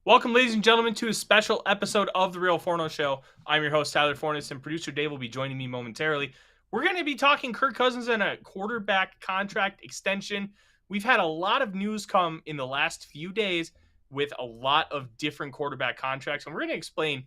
Welcome, ladies and gentlemen, to a special episode of The Real Forno Show. I'm your host, Tyler Forness, and producer Dave will be joining me momentarily. We're going to be talking Kirk Cousins and a quarterback contract extension. We've had a lot of news come in the last few days with a lot of different quarterback contracts, and we're going to explain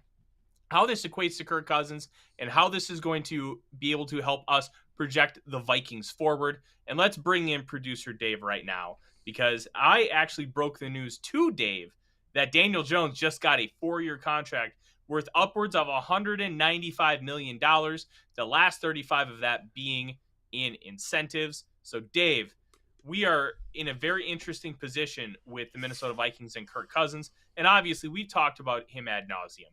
how this equates to Kirk Cousins and how this is going to be able to help us project the Vikings forward. And let's bring in producer Dave right now because I actually broke the news to Dave that Daniel Jones just got a 4-year contract worth upwards of $195 million. The last 35 of that being in incentives. So Dave, we are in a very interesting position with the Minnesota Vikings and Kirk Cousins. And obviously we've talked about him ad nauseum.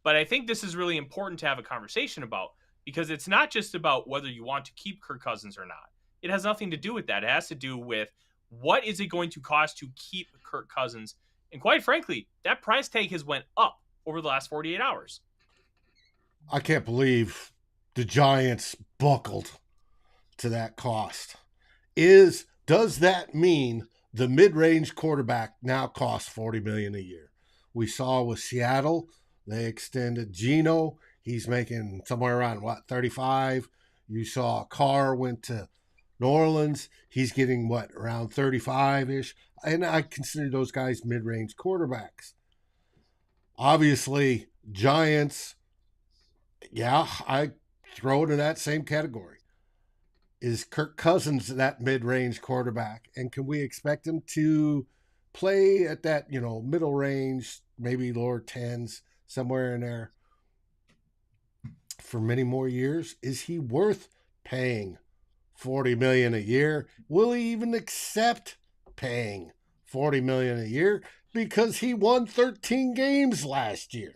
But I think this is really important to have a conversation about because it's not just about whether you want to keep Kirk Cousins or not. It has nothing to do with that. It has to do with what is it going to cost to keep Kirk Cousins. And quite frankly, that price tag has went up over the last 48 hours. I can't believe the Giants buckled to that cost. Does that mean the mid-range quarterback now costs $40 million a year? We saw with Seattle, they extended Geno. He's making somewhere around 35. You saw Carr went to New Orleans. He's getting around 35-ish. And I consider those guys mid-range quarterbacks. Obviously, Giants, yeah, I throw it in that same category. Is Kirk Cousins that mid-range quarterback? And can we expect him to play at that, middle range, maybe lower tens, somewhere in there for many more years? Is he worth paying $40 million a year? Will he even accept paying $40 million a year because he won 13 games last year?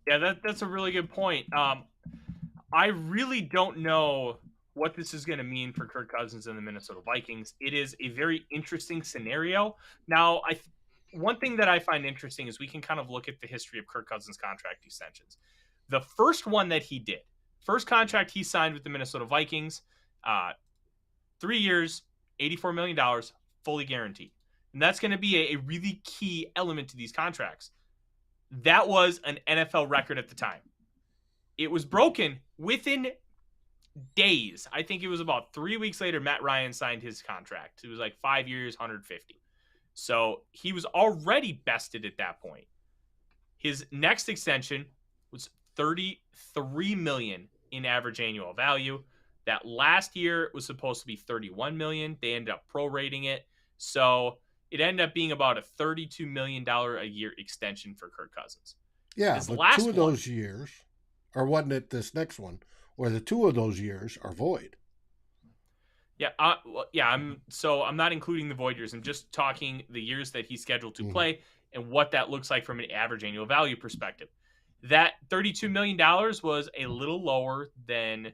Yeah, that's a really good point. I really don't know what this is going to mean for Kirk Cousins and the Minnesota Vikings. It is a very interesting scenario. Now, one thing that I find interesting is we can kind of look at the history of Kirk Cousins' contract extensions. The first one that he did, first contract he signed with the Minnesota Vikings, 3 years, $84 million, fully guaranteed. And that's going to be a really key element to these contracts. That was an NFL record at the time. It was broken within days. I think it was about 3 weeks later, Matt Ryan signed his contract. It was like 5 years, 150. So he was already bested at that point. His next extension was $33 million in average annual value. That last year was supposed to be $31 million. They ended up prorating it. So it ended up being about a $32 million a year extension for Kirk Cousins. Yeah, but two of those years, or wasn't it this next one, where the 2 of those years are void? Yeah, I'm not including the void years. I'm just talking the years that he's scheduled to play and what that looks like from an average annual value perspective. That $32 million was a little lower than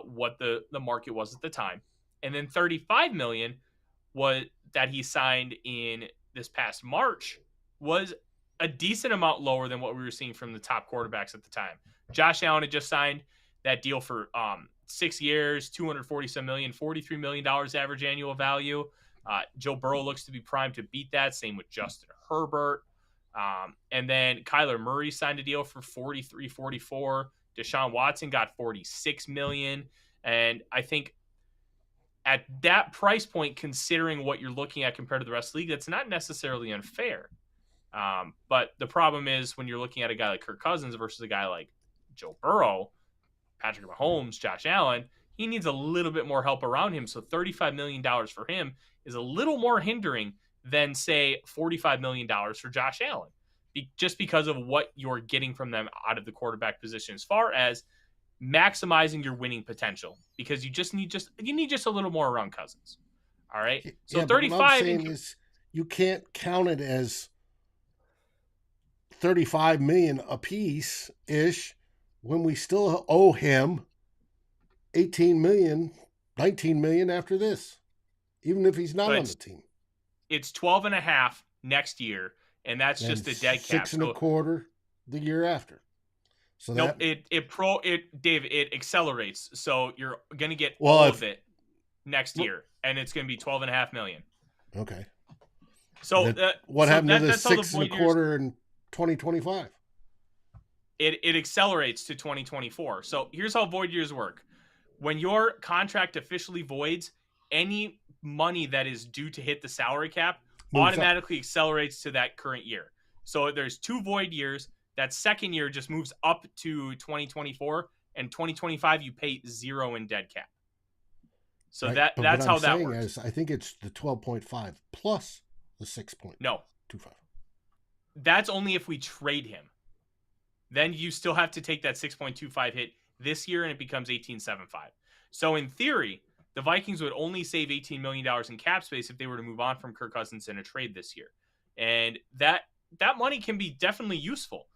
what the market was at the time. And then $35 million was that he signed in this past March was a decent amount lower than what we were seeing from the top quarterbacks at the time. Josh Allen had just signed that deal for 6 years, $247 million, $43 million average annual value. Joe Burrow looks to be primed to beat that. Same with Justin Herbert. And then Kyler Murray signed a deal for 43, 44. Deshaun Watson got $46 million. And I think at that price point, considering what you're looking at compared to the rest of the league, that's not necessarily unfair. But the problem is when you're looking at a guy like Kirk Cousins versus a guy like Joe Burrow, Patrick Mahomes, Josh Allen, he needs a little bit more help around him. So $35 million for him is a little more hindering than, say, $45 million for Josh Allen, just because of what you're getting from them out of the quarterback position as far as maximizing your winning potential, because you need just a little more around Cousins. All right. So yeah, 35 what I'm saying is you can't count it as $35 million a piece ish when we still owe him $18 million, $19 million after this, even if he's not on the team. It's 12 and a half next year, and that's just a dead cap. 6 and a quarter the year after. So nope, Dave, it accelerates. So you're going to get all of it next year, and it's going to be $12.5 million. Okay. So, What so happened to the that's how the six and a void years. quarter in 2025? It accelerates to 2024. So here's how void years work. When your contract officially voids, any money that is due to hit the salary cap Moves up. automatically accelerates to that current year. So there's 2 void years. That second year just moves up to 2024, and 2025 you pay 0 in dead cap. So Right? that's But what how I'm that saying works. is, I think it's the 12.5 plus the 6.25. No, that's only if we trade him. Then you still have to take that 6.25 hit this year, and it becomes 18.75. So in theory, the Vikings would only save $18 million in cap space if they were to move on from Kirk Cousins in a trade this year. And that money can be definitely useful,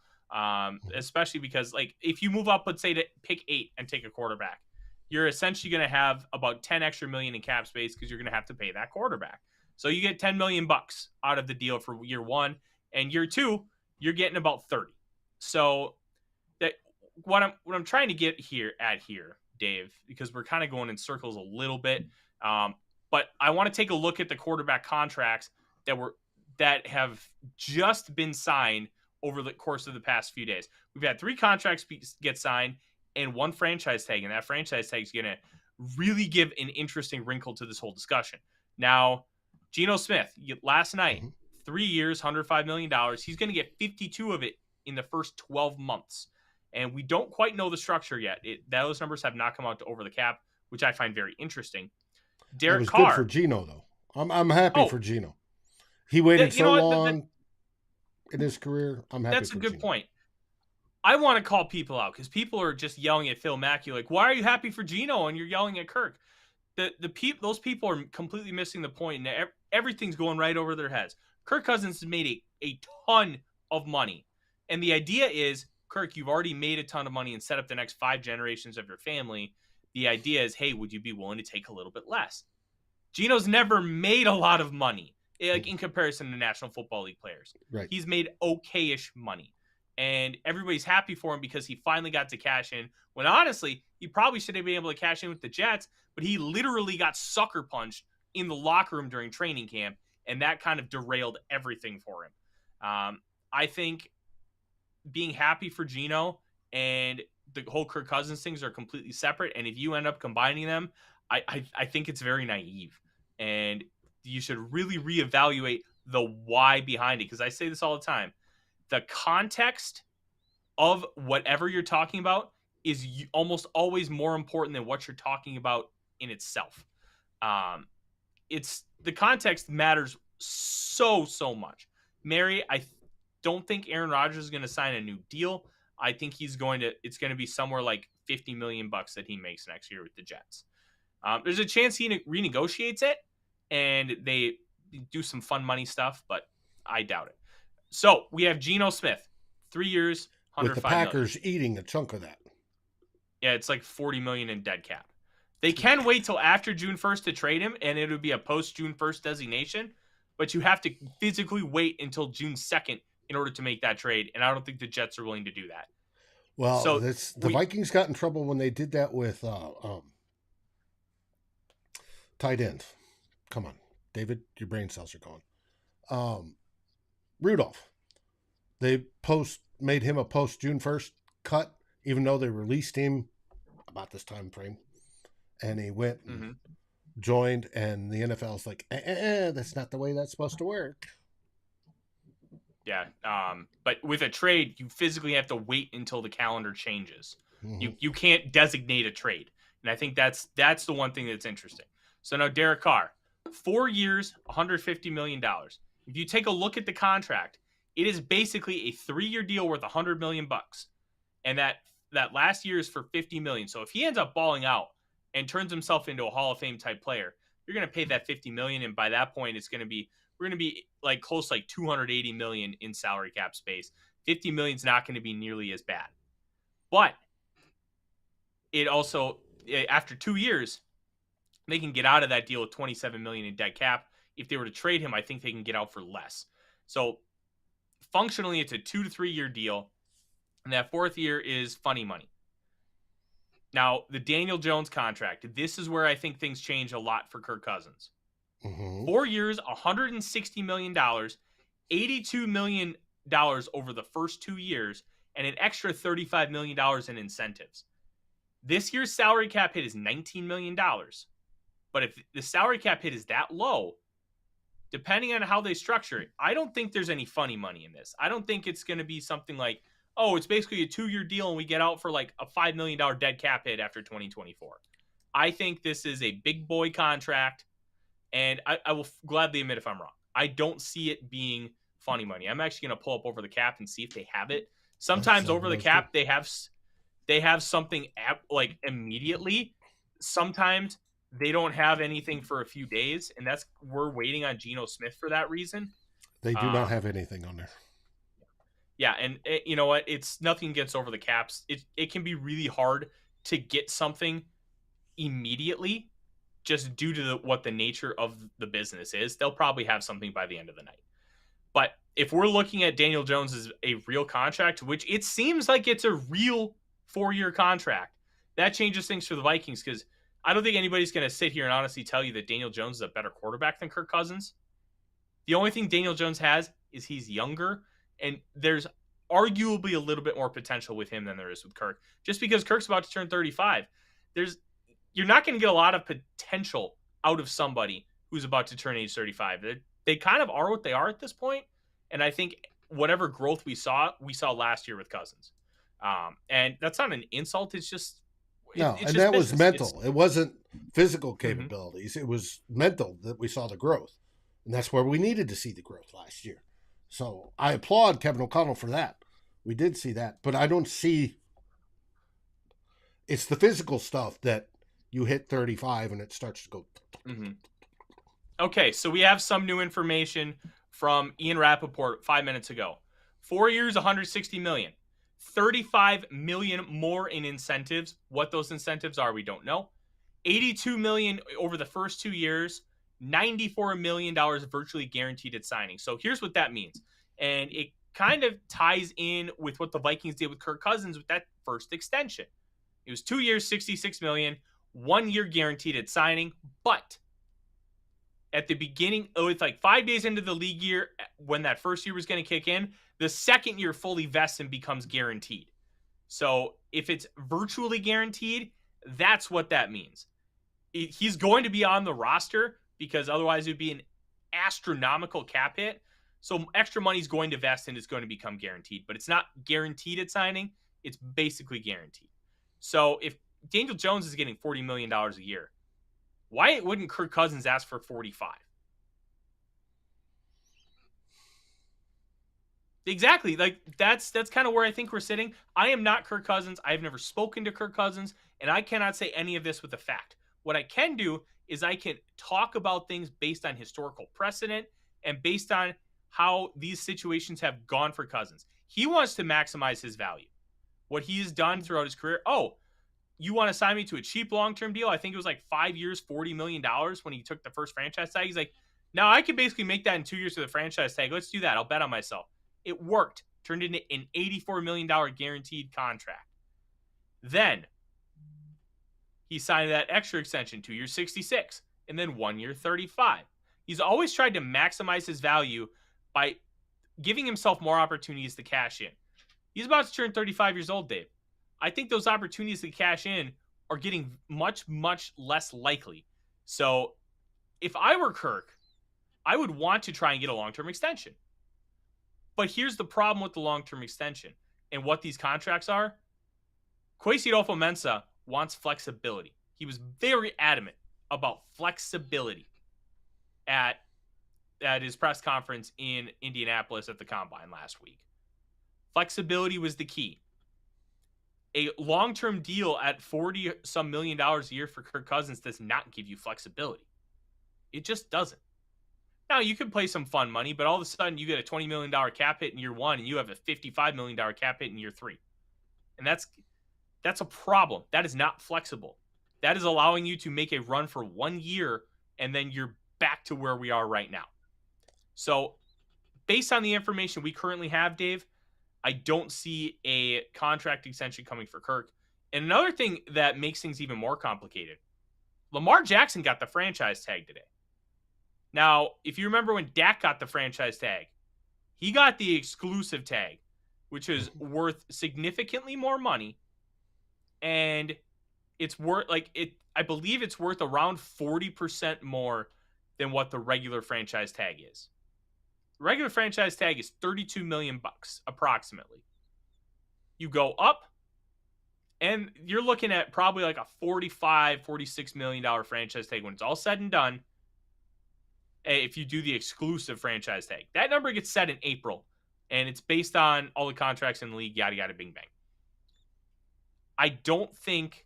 especially because, like, if you move up, let's say, to pick 8 and take a quarterback, you're essentially going to have about 10 extra million in cap space because you're going to have to pay that quarterback. So you get 10 million bucks out of the deal for year 1, and year 2, you're getting about 30. So that what I'm trying to get here, Dave, because we're kind of going in circles a little bit. But I want to take a look at the quarterback contracts that have just been signed over the course of the past few days. We've had 3 contracts get signed and 1 franchise tag, and that franchise tag is going to really give an interesting wrinkle to this whole discussion. Now, Geno Smith, last night, 3 years, $105 million. He's going to get 52 of it in the first 12 months. And we don't quite know the structure yet. Those numbers have not come out to over the cap, which I find very interesting. Derek Carr. Good for Geno, though. I'm happy for Geno. He waited long in his career. I'm happy. That's a good point. I want to call people out because people are just yelling at Phil Mackey like, "Why are you happy for Geno and you're yelling at Kirk?" Those people are completely missing the point, and everything's going right over their heads. Kirk Cousins has made a ton of money, and the idea is, Kirk, you've already made a ton of money and set up the next 5 generations of your family. The idea is, hey, would you be willing to take a little bit less? Geno's never made a lot of money, like in comparison to National Football League players. Right. He's made okay-ish money, and everybody's happy for him because he finally got to cash in, when honestly, he probably should have been able to cash in with the Jets, but he literally got sucker punched in the locker room during training camp, and that kind of derailed everything for him. I think being happy for Geno and the whole Kirk Cousins things are completely separate. And if you end up combining them, I think it's very naive. And you should really reevaluate the why behind it. Because I say this all the time. The context of whatever you're talking about is almost always more important than what you're talking about in itself. It's the context matters so much. Mary, I don't think Aaron Rodgers is going to sign a new deal. I think it's going to be somewhere like $50 million that he makes next year with the Jets. There's a chance he renegotiates it and they do some fun money stuff, but I doubt it. So we have Geno Smith, 3 years, $105 with the Packers eating a chunk of that. Yeah, it's like $40 million in dead cap. They can wait till after June 1st to trade him, and it would be a post June 1st designation, but you have to physically wait until June 2nd in order to make that trade, and I don't think the Jets are willing to do that. Well, so the Vikings got in trouble when they did that with tight ends. Come on, David, your brain cells are going. Rudolph. They made him a post June 1st cut, even though they released him about this time frame. And he went and joined, and the NFL's like, that's not the way that's supposed to work. Yeah, but with a trade, you physically have to wait until the calendar changes. You can't designate a trade, and I think that's the one thing that's interesting. So now Derek Carr, 4 years, $150 million. If you take a look at the contract, it is basically a 3-year deal worth $100 million, and that last year is for $50 million. So if he ends up balling out and turns himself into a Hall of Fame type player, you're going to pay that $50 million, and by that point, we're going to be like close to like $280 million in salary cap space. $50 million is not going to be nearly as bad. But it also, after 2 years, they can get out of that deal with $27 million in dead cap. If they were to trade him, I think they can get out for less. So functionally, it's a 2 to 3 year deal, and that 4th year is funny money. Now, the Daniel Jones contract, this is where I think things change a lot for Kirk Cousins. Mm-hmm. 4 years, $160 million, $82 million over the first 2 years, and an extra $35 million in incentives. This year's salary cap hit is $19 million. But if the salary cap hit is that low, depending on how they structure it, I don't think there's any funny money in this. I don't think it's going to be something like, oh, it's basically a 2-year deal and we get out for like a $5 million dead cap hit after 2024. I think this is a big boy contract, and I will gladly admit if I'm wrong. I don't see it being funny money. I'm actually going to pull up over the cap and see if they have it. Sometimes over the cap, they have something like immediately. Sometimes they don't have anything for a few days, and we're waiting on Geno Smith for that reason. They do not have anything on there. Yeah, and you know what? It's nothing against over the caps. It can be really hard to get something immediately just due to what the nature of the business is. They'll probably have something by the end of the night. But if we're looking at Daniel Jones as a real contract, which it seems like it's a real 4-year contract, that changes things for the Vikings, because I don't think anybody's going to sit here and honestly tell you that Daniel Jones is a better quarterback than Kirk Cousins. The only thing Daniel Jones has is he's younger, and there's arguably a little bit more potential with him than there is with Kirk. Just because Kirk's about to turn 35, you're not going to get a lot of potential out of somebody who's about to turn age 35. They kind of are what they are at this point, and I think whatever growth we saw last year with Cousins. And that's not an insult. It's just no, and that was mental. It wasn't physical capabilities. It was mental that we saw the growth, and that's where we needed to see the growth last year. So I applaud Kevin O'Connell for that. We did see that, but I don't see. It's the physical stuff that you hit 35 and it starts to go. Mm-hmm. Okay, so we have some new information from Ian Rappaport 5 minutes ago. 4 years, $160 million. $35 million more in incentives. What those incentives are, we don't know. $82 million over the first 2 years. $94 million virtually guaranteed at signing. So here's what that means. And it kind of ties in with what the Vikings did with Kirk Cousins with that first extension. It was 2 years, $66 million, 1 year guaranteed at signing. But at the beginning, it's like 5 days into the league year, when that first year was going to kick in, the second year fully vests and becomes guaranteed. So if it's virtually guaranteed, that's what that means. He's going to be on the roster because otherwise it would be an astronomical cap hit. So extra money is going to vest and it's going to become guaranteed, but it's not guaranteed at signing. It's basically guaranteed. So if Daniel Jones is getting $40 million a year, why wouldn't Kirk Cousins ask for 45? Exactly. Like that's kind of where I think we're sitting. I am not Kirk Cousins. I've never spoken to Kirk Cousins, and I cannot say any of this with a fact. What I can do is I can talk about things based on historical precedent and based on how these situations have gone for Cousins. He wants to maximize his value. What he has done throughout his career. Oh, you want to sign me to a cheap long-term deal? I think it was like 5 years, $40 million when he took the first franchise tag. He's like, no, I could basically make that in 2 years with a franchise tag. Let's do that. I'll bet on myself. It worked. Turned into an $84 million guaranteed contract. Then he signed that extra extension, 2 years, 66, and then 1 year, 35. He's always tried to maximize his value by giving himself more opportunities to cash in. He's about to turn 35 years old, Dave. I think those opportunities to cash in are getting much, much less likely. So if I were Kirk, I would want to try and get a long-term extension. But here's the problem with the long-term extension and what these contracts are. Kwesi Adolfo-Mensah wants flexibility. He was very adamant about flexibility at his press conference in Indianapolis at the Combine last week. Flexibility was the key. A long-term deal at $40-some million a year for Kirk Cousins does not give you flexibility. It just doesn't. Now, you can play some fun money, but all of a sudden you get a $20 million cap hit in year one and you have a $55 million cap hit in year three. And that's a problem. That is not flexible. That is allowing you to make a run for 1 year and then you're back to where we are right now. So based on the information we currently have, Dave, I don't see a contract extension coming for Kirk. And another thing that makes things even more complicated, Lamar Jackson got the franchise tag today. Now, if you remember when Dak got the franchise tag, he got the exclusive tag, which is worth significantly more money, and it's worth I believe it's worth around 40% more than what the regular franchise tag is. The regular franchise tag is 32 million bucks approximately. You go up and you're looking at probably like a 45, 46 million dollar franchise tag when it's all said and done. If you do the exclusive franchise tag, that number gets set in April, and it's based on all the contracts in the league, yada yada, bing bang. I don't think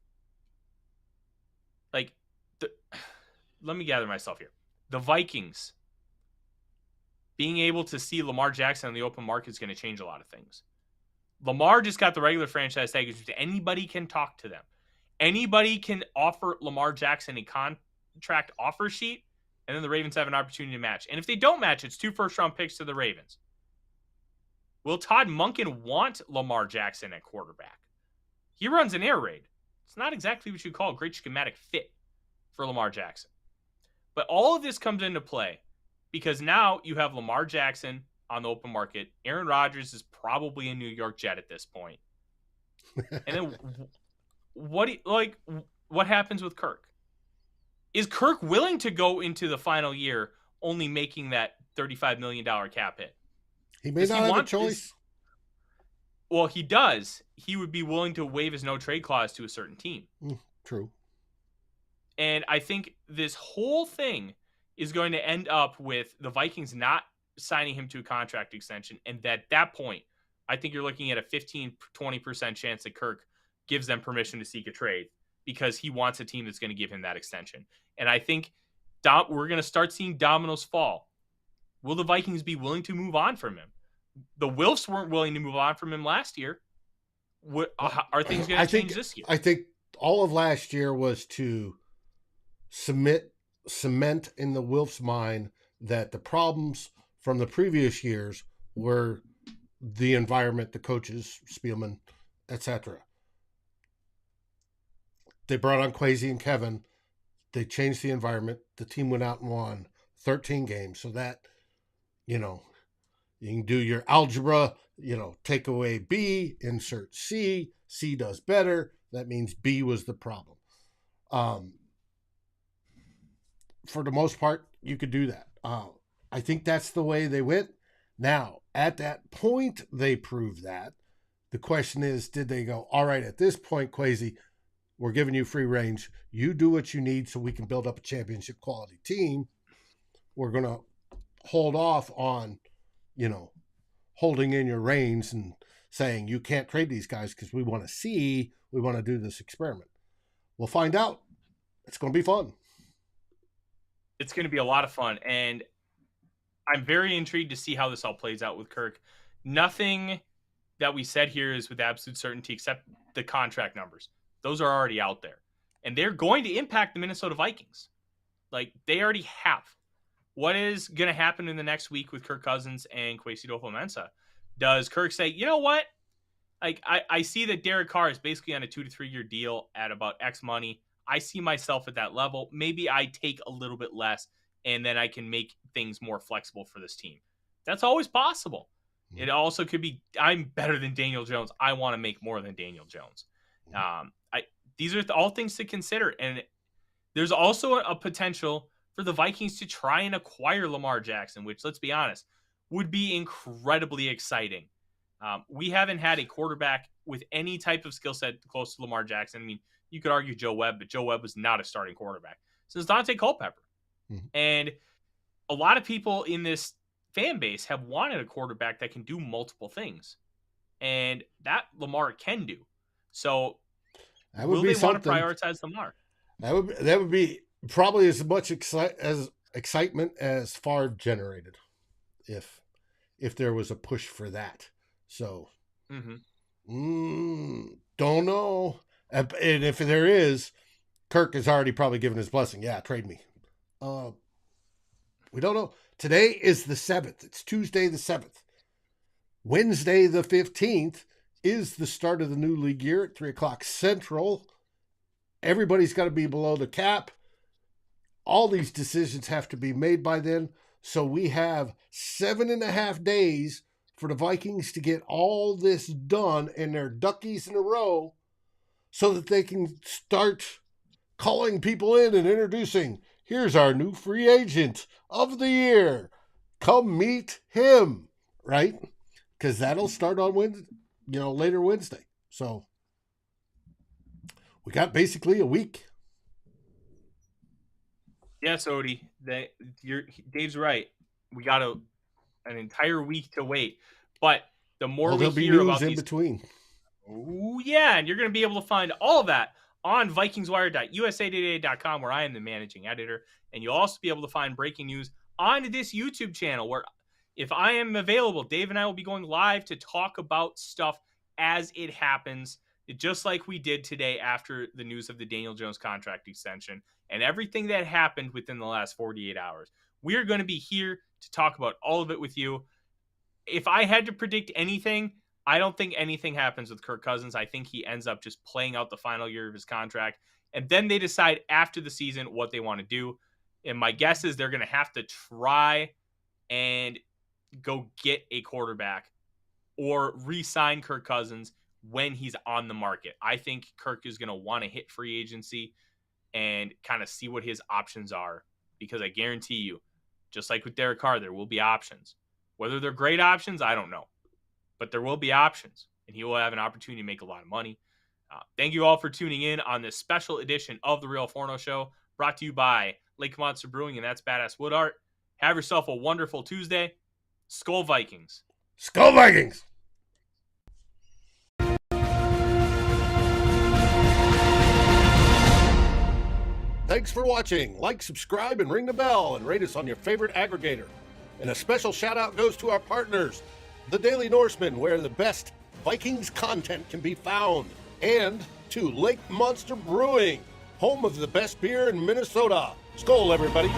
let me gather myself here. The Vikings being able to see Lamar Jackson on the open market is going to change a lot of things. Lamar just got the regular franchise tag, which anybody can talk to them. Anybody can offer Lamar Jackson a contract offer sheet, and then the Ravens have an opportunity to match. And if they don't match, it's 2 first-round picks to the Ravens. Will Todd Monken want Lamar Jackson at quarterback? He runs an air raid. It's not exactly what you call a great schematic fit for Lamar Jackson. But all of this comes into play because now you have Lamar Jackson on the open market. Aaron Rodgers is probably a New York Jet at this point. And then what happens with Kirk? Is Kirk willing to go into the final year only making that $35 million cap hit? He may not have a choice. Well, he does. He would be willing to waive his no-trade clause to a certain team. True. And I think this whole thing is going to end up with the Vikings not signing him to a contract extension. And at that point, I think you're looking at a 15-20% chance that Kirk gives them permission to seek a trade because he wants a team that's going to give him that extension. And I think we're going to start seeing dominoes fall. Will the Vikings be willing to move on from him? The Wilfs weren't willing to move on from him last year. Are things going to change this year? I think all of last year was to cement in the Wilfs' mind that the problems from the previous years were the environment, the coaches, Spielman, etc. They brought on Kwesi and Kevin. They changed the environment. The team went out and won 13 games. So that, you can do your algebra, take away B, insert C. C does better. That means B was the problem. For the most part, you could do that. I think that's the way they went. Now, at that point, they proved that. The question is, did they go, all right, at this point, Kwesi, we're giving you free range. You do what you need so we can build up a championship quality team. We're going to hold off on, holding in your reins and saying you can't trade these guys because we want to do this experiment. We'll find out. It's going to be fun. It's going to be a lot of fun. And I'm very intrigued to see how this all plays out with Kirk. Nothing that we said here is with absolute certainty except the contract numbers. Those are already out there. And they're going to impact the Minnesota Vikings. They already have. What is going to happen in the next week with Kirk Cousins and Kwesi Mensah? Does Kirk say, you know what? I see that Derek Carr is basically on a 2 to 3 year deal at about X money. I see myself at that level. Maybe I take a little bit less and then I can make things more flexible for this team. That's always possible. It also could be, I'm better than Daniel Jones. I want to make more than Daniel Jones. These are all things to consider. And there's also a potential for the Vikings to try and acquire Lamar Jackson, which, let's be honest, would be incredibly exciting. We haven't had a quarterback with any type of skill set close to Lamar Jackson. I mean, you could argue Joe Webb, but Joe Webb was not a starting quarterback since Dante Culpepper. And a lot of people in this fan base have wanted a quarterback that can do multiple things. And that Lamar can do. So will they want to prioritize Lamar? That would be probably as much excitement as Favre generated if there was a push for that. So don't know. And if there is, Kirk has already probably given his blessing. Yeah, trade me. We don't know. Today is the 7th. It's Tuesday the 7th. Wednesday the 15th is the start of the new league year at 3:00 Central. Everybody's got to be below the cap. all these decisions have to be made by then. So we have 7.5 days for the Vikings to get all this done and their duckies in a row so that they can start calling people in and introducing, here's our new free agent of the year. Come meet him, right? Because that'll start on Wednesday, later Wednesday. So we got basically a week. Yes, Odie. Dave's right. We got an entire week to wait. But the more we hear about these, between. Oh yeah, and you're going to be able to find all of that on VikingsWire.usatoday.com, where I am the managing editor, and you'll also be able to find breaking news on this YouTube channel, where if I am available, Dave and I will be going live to talk about stuff as it happens, just like we did today after the news of the Daniel Jones contract extension and everything that happened within the last 48 hours. We're going to be here to talk about all of it with you. If I had to predict anything, I don't think anything happens with Kirk Cousins. I think he ends up just playing out the final year of his contract, and then they decide after the season what they want to do. And my guess is they're going to have to try and go get a quarterback or re-sign Kirk Cousins when he's on the market. I think Kirk is going to want to hit free agency and kind of see what his options are, because I guarantee you, just like with Derek Carr, there will be options. Whether they're great options, I don't know. But there will be options, and he will have an opportunity to make a lot of money. Thank you all for tuning in on this special edition of The Real Forno Show, brought to you by Lake Monster Brewing, and that's Badass Wood Art. Have yourself a wonderful Tuesday. Skol Vikings. Skol Vikings! Thanks for watching. Like, subscribe, and ring the bell, and rate us on your favorite aggregator. And a special shout-out goes to our partners, The Daily Norseman, where the best Vikings content can be found, and to Lake Monster Brewing, home of the best beer in Minnesota. Skol, everybody.